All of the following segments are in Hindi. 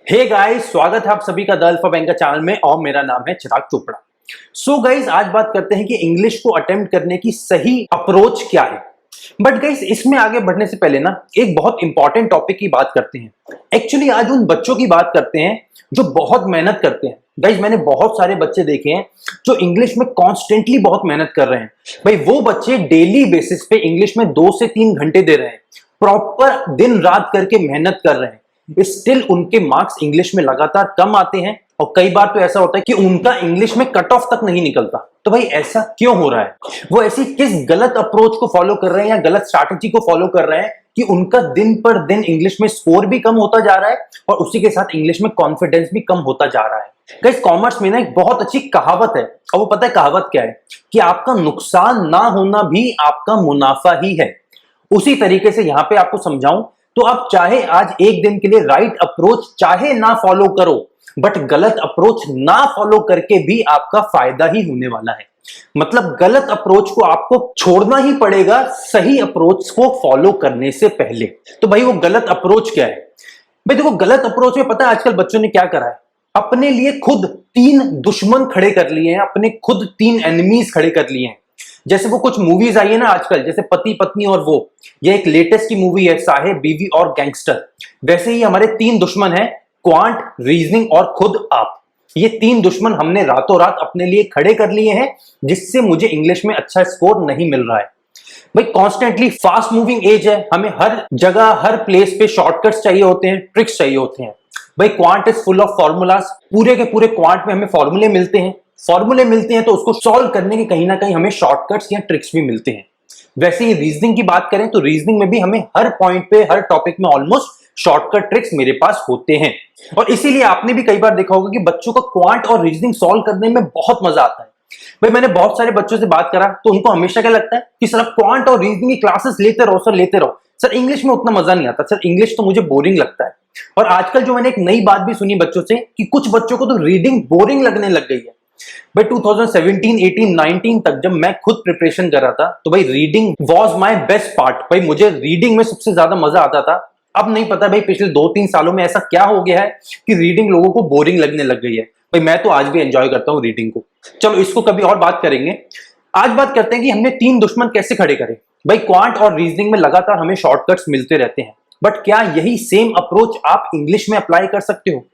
हे गाइस, स्वागत है आप सभी का द अल्फा बैंक चैनल में और मेरा नाम है चिराग चोपड़ा। सो गाइस, आज बात करते हैं कि इंग्लिश को अटेम्प्ट करने की सही अप्रोच क्या है। बट गाइस, इसमें आगे बढ़ने से पहले ना एक बहुत इंपॉर्टेंट टॉपिक की बात करते हैं। एक्चुअली आज उन बच्चों की बात करते हैं जो बहुत मेहनत करते हैं। गाइस, मैंने बहुत सारे बच्चे देखे हैं जो इंग्लिश में कॉन्स्टेंटली बहुत मेहनत कर रहे हैं। भाई, वो बच्चे डेली बेसिस पे इंग्लिश में 2 से 3 घंटे दे रहे हैं, प्रॉपर दिन रात करके मेहनत कर रहे हैं। स्टिल उनके मार्क्स इंग्लिश में लगातार कम आते हैं और कई बार तो ऐसा होता है कि उनका इंग्लिश में कट ऑफ तक नहीं निकलता। तो भाई, ऐसा क्यों हो रहा है? वो ऐसी किस गलत अप्रोच को फॉलो कर रहे हैं या गलत स्ट्रैटेजी को फॉलो कर रहे हैं कि उनका दिन पर दिन इंग्लिश में स्कोर भी कम होता जा रहा है और उसी के साथ इंग्लिश में कॉन्फिडेंस भी कम होता जा रहा है। गाइस, कॉमर्स में ना एक बहुत अच्छी कहावत है और वो पता है कहावत क्या है? कि आपका नुकसान ना होना भी आपका मुनाफा ही है। उसी तरीके से यहां पे आपको समझाऊं तो आप चाहे आज एक दिन के लिए राइट अप्रोच चाहे ना फॉलो करो, बट गलत अप्रोच ना फॉलो करके भी आपका फायदा ही होने वाला है। मतलब गलत अप्रोच को आपको छोड़ना ही पड़ेगा सही अप्रोच को फॉलो करने से पहले। तो भाई, वो गलत अप्रोच क्या है? भाई देखो, गलत अप्रोच में पता है आजकल बच्चों ने क्या करा है? अपने लिए खुद 3 दुश्मन खड़े कर लिए हैं, अपने खुद 3 एनिमीज खड़े कर लिए हैं। जैसे वो कुछ मूवीज आई है ना आजकल, जैसे पति पत्नी और वो, ये एक लेटेस्ट की मूवी है, साहेब बीवी और गैंगस्टर। वैसे ही हमारे 3 दुश्मन हैं, क्वांट, रीजनिंग और खुद आप। ये 3 दुश्मन हमने रातों रात अपने लिए खड़े कर लिए हैं, जिससे मुझे इंग्लिश में अच्छा स्कोर नहीं मिल रहा है। भाई, कॉन्स्टेंटली फास्ट मूविंग एज है, हमें हर जगह हर प्लेस पे शॉर्टकट्स चाहिए होते हैं, ट्रिक्स चाहिए होते हैं। भाई, quant is full of formulas, पूरे के पूरे क्वांट में हमें फॉर्मूले मिलते हैं। फॉर्मूले मिलते हैं तो उसको सॉल्व करने के कहीं ना कहीं हमें शॉर्टकट्स या ट्रिक्स भी मिलते हैं। वैसे ही रीजनिंग की बात करें तो रीजनिंग में भी हमें हर पॉइंट पे हर टॉपिक में ऑलमोस्ट शॉर्टकट ट्रिक्स मेरे पास होते हैं। और इसीलिए आपने भी कई बार देखा होगा कि बच्चों को क्वांट और रीजनिंग सॉल्व करने में बहुत मजा आता है। भाई, मैंने बहुत सारे बच्चों से बात करा तो उनको हमेशा क्या लगता है कि सर आप क्वांट और रीजनिंग की क्लासेस लेते रहो सर, लेते रहो सर, इंग्लिश में उतना मजा नहीं आता सर, इंग्लिश तो मुझे बोरिंग लगता है। और आजकल जो मैंने एक नई बात भी सुनी बच्चों से कि कुछ बच्चों को तो रीडिंग बोरिंग लगने लग गई है। भाई, 2017, 18, 19 तक जब मैं खुद प्रिपरेशन कर रहा था तो भाई reading was my best part. भाई, मुझे रीडिंग में सबसे ज्यादा मजा आता था। अब नहीं पता भाई पिछले 2-3 सालों में ऐसा क्या हो गया है कि रीडिंग लोगों को बोरिंग लगने लग गई है। भाई, मैं तो आज भी एंजॉय करता हूं रीडिंग को। चलो, इसको कभी और बात करेंगे। आज बात करते हैं कि हमने 3 दुश्मन कैसे खड़े करे। भाई, क्वांट और रीजनिंग में लगातार हमें शॉर्टकट्स मिलते रहते हैं, बट क्या यही सेम अप्रोच आप इंग्लिश में अप्लाई कर सकते हो?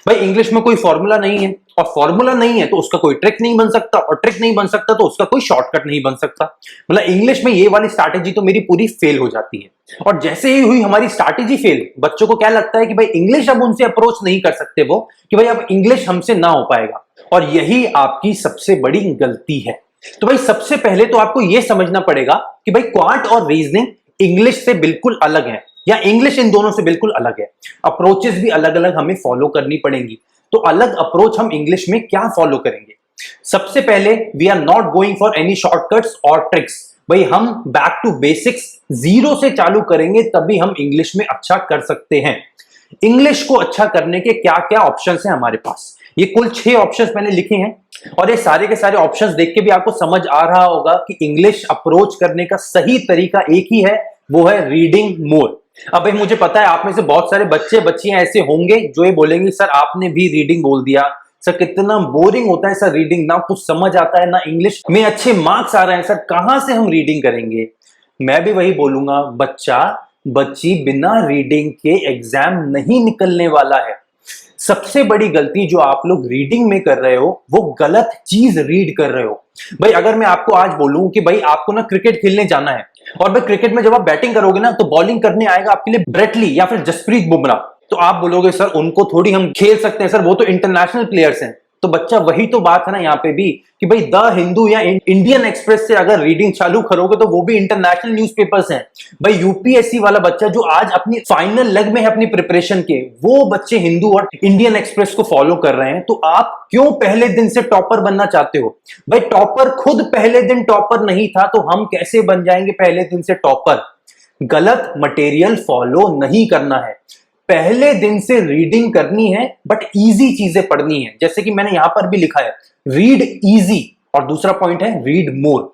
भाई, इंग्लिश में कोई फॉर्मूला नहीं है और फॉर्मूला नहीं है तो उसका कोई ट्रिक नहीं बन सकता और ट्रिक नहीं बन सकता तो उसका कोई शॉर्टकट नहीं बन सकता। मतलब इंग्लिश में ये वाली स्ट्रैटेजी तो मेरी पूरी फेल हो जाती है। और जैसे ही हुई हमारी स्ट्रैटेजी फेल, बच्चों को क्या लगता है कि भाई इंग्लिश अब उनसे अप्रोच नहीं कर सकते वो, कि भाई अब इंग्लिश हमसे ना हो पाएगा। और यही आपकी सबसे बड़ी गलती है। तो भाई, सबसे पहले तो आपको यह समझना पड़ेगा कि भाई क्वांट और रीजनिंग इंग्लिश से बिल्कुल अलग है, या इंग्लिश इन दोनों से बिल्कुल अलग है। अप्रोचेस भी अलग अलग हमें फॉलो करनी पड़ेंगी। तो अलग अप्रोच हम इंग्लिश में क्या फॉलो करेंगे? सबसे पहले, we are not going for any shortcuts और ट्रिक्स। भाई, हम बैक टू बेसिक्स, जीरो से चालू करेंगे, तभी हम इंग्लिश में अच्छा कर सकते हैं। इंग्लिश को अच्छा करने के क्या क्या ऑप्शंस हैं हमारे पास? ये कुल 6 ऑप्शंस मैंने लिखे हैं और ये सारे के सारे ऑप्शंस देख के भी आपको समझ आ रहा होगा कि इंग्लिश अप्रोच करने का सही तरीका एक ही है, वो है रीडिंग मोर। अब भाई, मुझे पता है आप में से बहुत सारे बच्चे बच्चियां ऐसे होंगे जो ये बोलेंगे सर आपने भी रीडिंग बोल दिया, सर कितना बोरिंग होता है सर रीडिंग, ना कुछ समझ आता है ना इंग्लिश में अच्छे मार्क्स आ रहे हैं सर, कहां से हम रीडिंग करेंगे? मैं भी वही बोलूंगा, बच्चा बच्ची बिना रीडिंग के एग्जाम नहीं निकलने वाला है। सबसे बड़ी गलती जो आप लोग रीडिंग में कर रहे हो वो गलत चीज रीड कर रहे हो। भाई, अगर मैं आपको आज बोलूं कि भाई आपको ना क्रिकेट खेलने जाना है और भाई क्रिकेट में जब आप बैटिंग करोगे ना तो बॉलिंग करने आएगा आपके लिए ब्रेटली या फिर जसप्रीत बुमराह, तो आप बोलोगे सर उनको थोड़ी हम खेल सकते हैं सर, वो तो इंटरनेशनल प्लेयर्स हैं। तो बच्चा, वही तो बात है ना यहाँ पे भी कि भाई द हिंदू या इंडियन एक्सप्रेस से अगर रीडिंग चालू करोगे तो वो भी इंटरनेशनल न्यूज़पेपर्स हैं। भाई, यूपीएससी वाला बच्चा जो आज अपनी फाइनल लेग में है अपनी प्रिपरेशन के, वो बच्चे हिंदू और इंडियन एक्सप्रेस को फॉलो कर रहे हैं। तो आप क्यों पहले दिन से टॉपर बनना चाहते हो? भाई, टॉपर खुद पहले दिन टॉपर नहीं था तो हम कैसे बन जाएंगे पहले दिन से टॉपर? गलत मटेरियल फॉलो नहीं करना है, पहले दिन से रीडिंग करनी है, बट इजी चीजें पढ़नी है। जैसे कि मैंने यहां पर भी लिखा है, रीड इजी, और दूसरा पॉइंट है रीड मोर।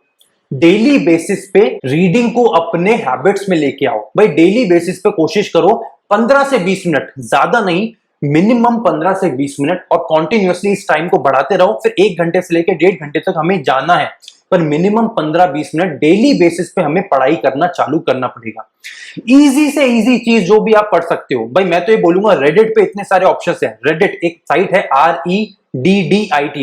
डेली बेसिस पे रीडिंग को अपने हैबिट्स में लेके आओ। भाई, डेली बेसिस पे कोशिश करो 15 से 20 मिनट, ज्यादा नहीं, मिनिमम 15 से 20 मिनट, और कॉन्टिन्यूसली इस टाइम को बढ़ाते रहो। फिर 1 घंटे से लेकर 1.5 घंटे तक हमें जाना है, पर मिनिमम 15-20 मिनट डेली बेसिस पे हमें पढ़ाई करना चालू करना पड़ेगा। इजी से इजी चीज जो भी आप पढ़ सकते हो भाई, मैं तो ये बोलूंगा रेडिट पे इतने सारे ऑप्शंस हैं। रेडिट एक साइट है, REDDIT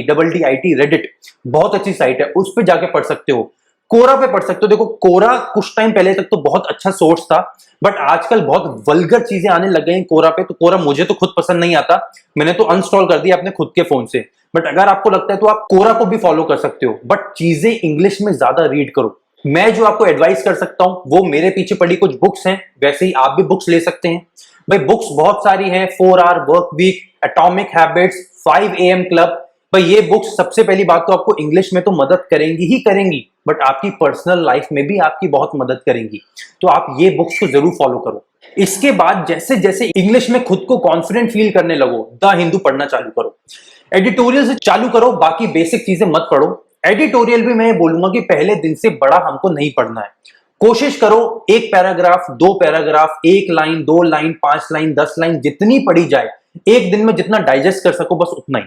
रेडिट, बहुत अच्छी साइट है, उस पे जाके पढ़ सकते हो। कोरा पे पढ़ सकते हो। देखो कोरा कुछ टाइम पहले तक तो बहुत अच्छा सोर्स था, बट आजकल बहुत वल्गर चीजें आने लग गई कोरा पे, तो कोरा मुझे तो खुद पसंद नहीं आता, मैंने तो अनस्टॉल कर दिया अपने खुद के फोन से। बट अगर आपको लगता है तो आप कोरा को भी फॉलो कर सकते हो, बट चीजें इंग्लिश में ज्यादा रीड करो। मैं जो आपको एडवाइस कर सकता हूं वो मेरे पीछे पड़ी कुछ बुक्स हैं, वैसे ही आप भी बुक्स ले सकते हैं भाई। बुक्स बहुत सारी हैं, 4 hour work week, atomic habits, 5 AM club. भाई ये बुक्स सबसे पहली बात तो आपको इंग्लिश में तो मदद करेंगी ही करेंगी, बट आपकी पर्सनल लाइफ में भी आपकी बहुत मदद करेंगी, तो आप ये बुक्स को जरूर फॉलो करो। इसके बाद जैसे जैसे इंग्लिश में खुद को कॉन्फिडेंट फील करने लगो, द हिंदू पढ़ना चालू करो, एडिटोरियल से चालू करो, बाकी बेसिक चीजें मत पढ़ो। एडिटोरियल भी मैं बोलूंगा कि पहले दिन से बड़ा हमको नहीं पढ़ना है। कोशिश करो 1 paragraph, 2 paragraph, 1 line, 2 line, 5 line, 10 line, जितनी पढ़ी जाए, एक दिन में जितना डाइजेस्ट कर सको बस उतना ही।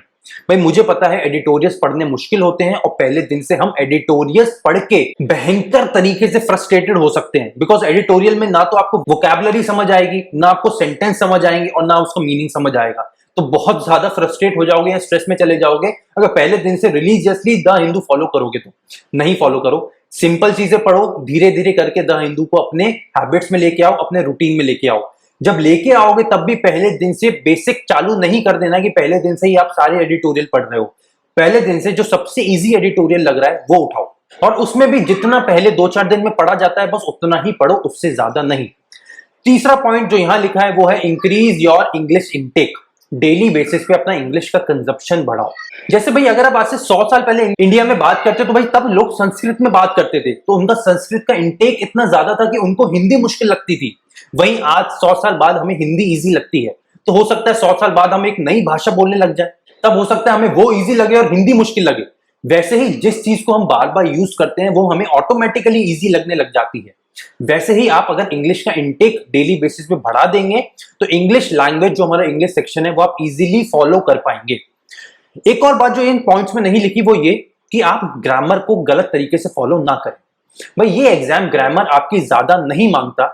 भाई मुझे पता है एडिटोरियल्स पढ़ने मुश्किल होते हैं, और पहले दिन से हम एडिटोरियल्स पढ़ के भयंकर तरीके से फ्रस्ट्रेटेड हो सकते हैं, बिकॉज एडिटोरियल में ना तो आपको वोकैबुलरी समझ आएगी, ना आपको सेंटेंस समझ आएंगे, और ना उसका मीनिंग समझ आएगा। तो बहुत ज्यादा फ्रस्ट्रेट हो जाओगे या स्ट्रेस में चले जाओगे अगर पहले दिन से रिलीजियसली द हिंदू फॉलो करोगे। तो नहीं फॉलो करो, सिंपल चीजें पढ़ो, धीरे धीरे करके द हिंदू को अपने हैबिट्स में लेके आओ, अपने रूटीन में लेके आओ। जब लेके आओगे तब भी पहले दिन से बेसिक चालू नहीं कर देना कि पहले दिन से ही आप सारे एडिटोरियल पढ़ रहे हो। पहले दिन से जो सबसे इजी एडिटोरियल लग रहा है वो उठाओ, और उसमें भी जितना पहले 2-4 दिन में पढ़ा जाता है बस उतना ही पढ़ो, उससे ज्यादा नहीं। तीसरा पॉइंट जो यहां लिखा है वो है increase your English intake. Daily basis पे अपना इंग्लिश का कंजप्शन बढ़ाओ। जैसे भाई अगर आप आज से 100 साल पहले इंडिया में बात करते तो भाई तब लोग संस्कृत में बात करते थे, तो उनका संस्कृत का इंटेक इतना ज्यादा था कि उनको हिंदी मुश्किल लगती थी। वहीं आज 100 साल बाद हमें हिंदी इजी लगती है, तो हो सकता है 100 साल बाद हम एक नई भाषा बोलने लग जाए, तब हो सकता है हमें वो इजी लगे और हिंदी मुश्किल लगे। वैसे ही जिस चीज को हम बार बार यूज करते हैं वो हमें ऑटोमेटिकली इजी लगने लग जाती है। वैसे ही आप अगर इंग्लिश का इंटेक डेली बेसिस पे बढ़ा देंगे तो इंग्लिश लैंग्वेज जो हमारा इंग्लिश सेक्शन है वो आप इजीली फॉलो कर पाएंगे। एक और बात जो इन पॉइंट्स में नहीं लिखी वो ये कि आप ग्रामर को गलत तरीके से फॉलो ना करें। भाई ये एग्जाम ग्रामर आपकी ज्यादा नहीं मांगता।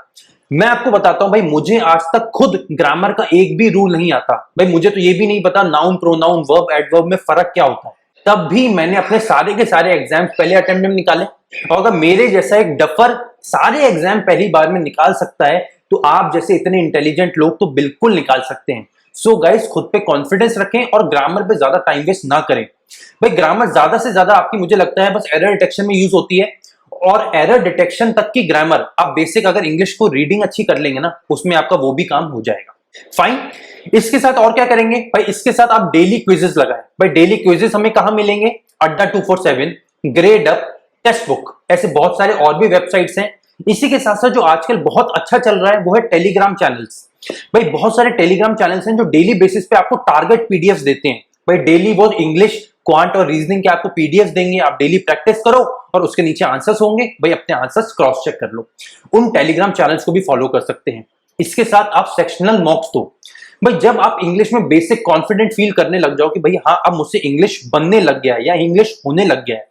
मैं आपको बताता हूं भाई, मुझे आज तक खुद ग्रामर का एक भी रूल नहीं आता। भाई मुझे तो ये भी नहीं पता नाउन, प्रोनाउन, वर्ब, एडवर्ब में फर्क क्या होता है। तब भी मैंने अपने सारे के सारे एग्जाम्स पहले अटेम्प्ट में निकाले, और अगर मेरे जैसा एक डफर सारे एग्जाम पहली बार में निकाल सकता है तो आप जैसे इतने इंटेलिजेंट लोग तो बिल्कुल निकाल सकते हैं। सो गाइस खुद पे कॉन्फिडेंस रखें और ग्रामर पे ज्यादा टाइम वेस्ट ना करें। भाई ग्रामर ज्यादा से ज्यादा आपकी मुझे लगता है बस एरर डिटेक्शन में यूज होती है, और एरर डिटेक्शन तक की ग्रामर आप बेसिक अगर इंग्लिश को रीडिंग अच्छी कर लेंगे ना उसमें आपका वो भी काम हो जाएगा। फाइन। इसके साथ और क्या करेंगे भाई, इसके साथ आप डेली क्विजेस लगाएं। भाई डेली क्विजेस हमें कहां मिलेंगे? अड्डा 247, ग्रेड अप, टेक्स्ट बुक, ऐसे बहुत सारे और भी वेबसाइट्स हैं। इसी के साथ साथ जो आजकल बहुत अच्छा चल रहा है वो है टेलीग्राम चैनल्स। भाई बहुत सारे टेलीग्राम चैनल्स हैं जो डेली बेसिस पे आपको टारगेट पीडीएफ देते हैं। भाई डेली वो इंग्लिश, क्वांट और रीजनिंग के आपको पीडीएफ देंगे, आप डेली प्रैक्टिस करो और उसके नीचे आंसर्स होंगे। भाई अपने आंसर्स क्रॉस चेक कर लो। उन टेलीग्राम चैनल्स को भी फॉलो कर सकते हैं। इसके साथ आप सेक्शनल मॉक्स दो। भाई जब आप इंग्लिश में बेसिक कॉन्फिडेंट फील करने लग जाओ कि भाई हाँ अब मुझसे इंग्लिश बनने लग गया है या इंग्लिश होने लग गया है,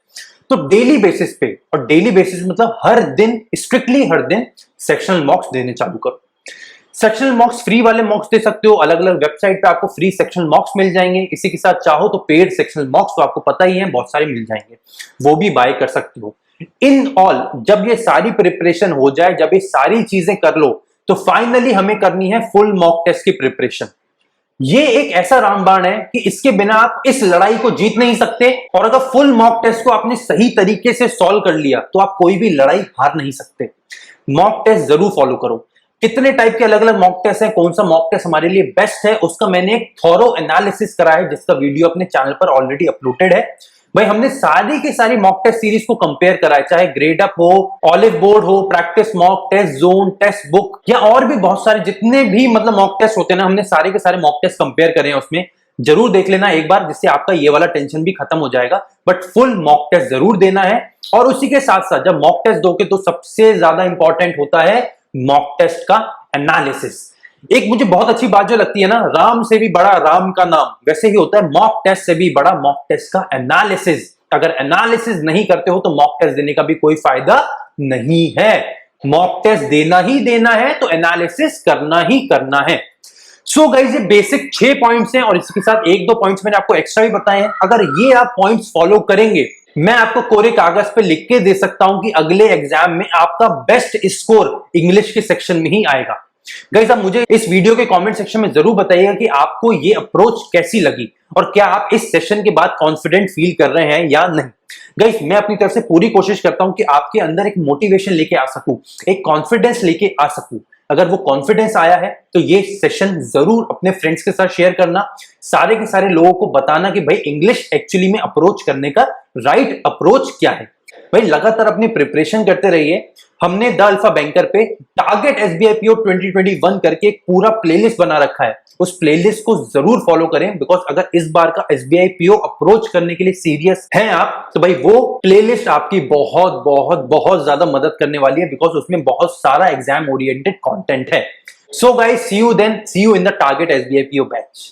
तो डेली बेसिस पे, और डेली बेसिस मतलब हर दिन, स्ट्रिक्टली हर दिन सेक्शनल मॉक्स देने चालू करो। सेक्शनल मॉक्स फ्री वाले मॉक्स दे सकते हो, अलग अलग वेबसाइट पे आपको फ्री सेक्शनल मॉक्स मिल जाएंगे। इसी के साथ चाहो तो पेड सेक्शनल मॉक्स तो आपको पता ही है बहुत सारे मिल जाएंगे, वो भी बाय कर सकते हो। इन ऑल जब ये सारी प्रिपरेशन हो जाए, जब ये सारी चीजें कर लो, तो फाइनली हमें करनी है फुल मॉक टेस्ट की प्रिपरेशन। ये एक ऐसा रामबाण है कि इसके बिना आप इस लड़ाई को जीत नहीं सकते, और अगर फुल मॉक टेस्ट को आपने सही तरीके से सॉल्व कर लिया तो आप कोई भी लड़ाई हार नहीं सकते। मॉक टेस्ट जरूर फॉलो करो। कितने टाइप के अलग अलग मॉक टेस्ट हैं, कौन सा मॉक टेस्ट हमारे लिए बेस्ट है, उसका मैंने एक थॉरो एनालिसिस करा है जिसका वीडियो अपने चैनल पर ऑलरेडी अपलोडेड है। भाई हमने सारी की सारी मॉक टेस्ट सीरीज को कंपेयर करा है, चाहे ग्रेड अप हो, ऑलिव बोर्ड हो, practice mock test zone, test book, या और भी बहुत सारे जितने भी मतलब मॉक टेस्ट होते हैं ना, हमने सारे के सारे मॉक टेस्ट कंपेयर करे हैं। उसमें जरूर देख लेना एक बार, जिससे आपका ये वाला टेंशन भी खत्म हो जाएगा। बट फुल मॉक टेस्ट जरूर देना है। और उसी के साथ साथ जब मॉक टेस्ट दोगे तो सबसे ज्यादा इंपॉर्टेंट होता है मॉक टेस्ट का एनालिसिस। एक मुझे बहुत अच्छी बात जो लगती है ना, राम से भी बड़ा राम का नाम, वैसे ही होता है मॉक टेस्ट से भी बड़ा मॉक टेस्ट का एनालिसिस। अगर एनालिसिस नहीं करते हो तो मॉक टेस्ट देने का भी कोई फायदा नहीं है। मॉक टेस्ट देना ही देना है तो एनालिसिस करना ही करना है। सो गाइस, ये बेसिक 6 पॉइंट्स हैं और इसके साथ 1-2 पॉइंट्स मैंने आपको एक्स्ट्रा भी बताए हैं। अगर ये आप पॉइंट्स फॉलो करेंगे, मैं आपको कोरे कागज पे लिख के दे सकता हूं कि अगले एग्जाम में आपका बेस्ट स्कोर इंग्लिश के सेक्शन में ही आएगा। गाइस, आप मुझे इस वीडियो के कमेंट सेक्शन में जरूर बताइएगा कि आपको ये अप्रोच कैसी लगी और क्या आप इस सेशन के बाद कॉन्फिडेंट फील कर रहे हैं या नहीं। गाइस, मैं अपनी तरफ से पूरी कोशिश करता हूं कि आपके अंदर एक मोटिवेशन लेके आ सकूं, एक कॉन्फिडेंस लेके आ सकूं। अगर वो कॉन्फिडेंस आया है तो ये सेशन जरूर अपने फ्रेंड्स के साथ शेयर करना, सारे के सारे लोगों को बताना कि भाई इंग्लिश एक्चुअली में अप्रोच करने का राइट अप्रोच क्या है। भाई लगातार अपनी प्रिपरेशन करते रहिए। हमने द अल्फा बैंकर पे टारगेट एसबीआई पीओ 2021 करके एक पूरा प्लेलिस्ट बना रखा है, उस प्लेलिस्ट को जरूर फॉलो करें। बिकॉज अगर इस बार का एसबीआई पीओ अप्रोच करने के लिए सीरियस हैं आप, तो भाई वो प्लेलिस्ट आपकी बहुत बहुत बहुत ज्यादा मदद करने वाली है, बिकॉज उसमें बहुत सारा एग्जाम ओरिएंटेड कंटेंट है। So guys, see you then, see you in the target SBI PO batch.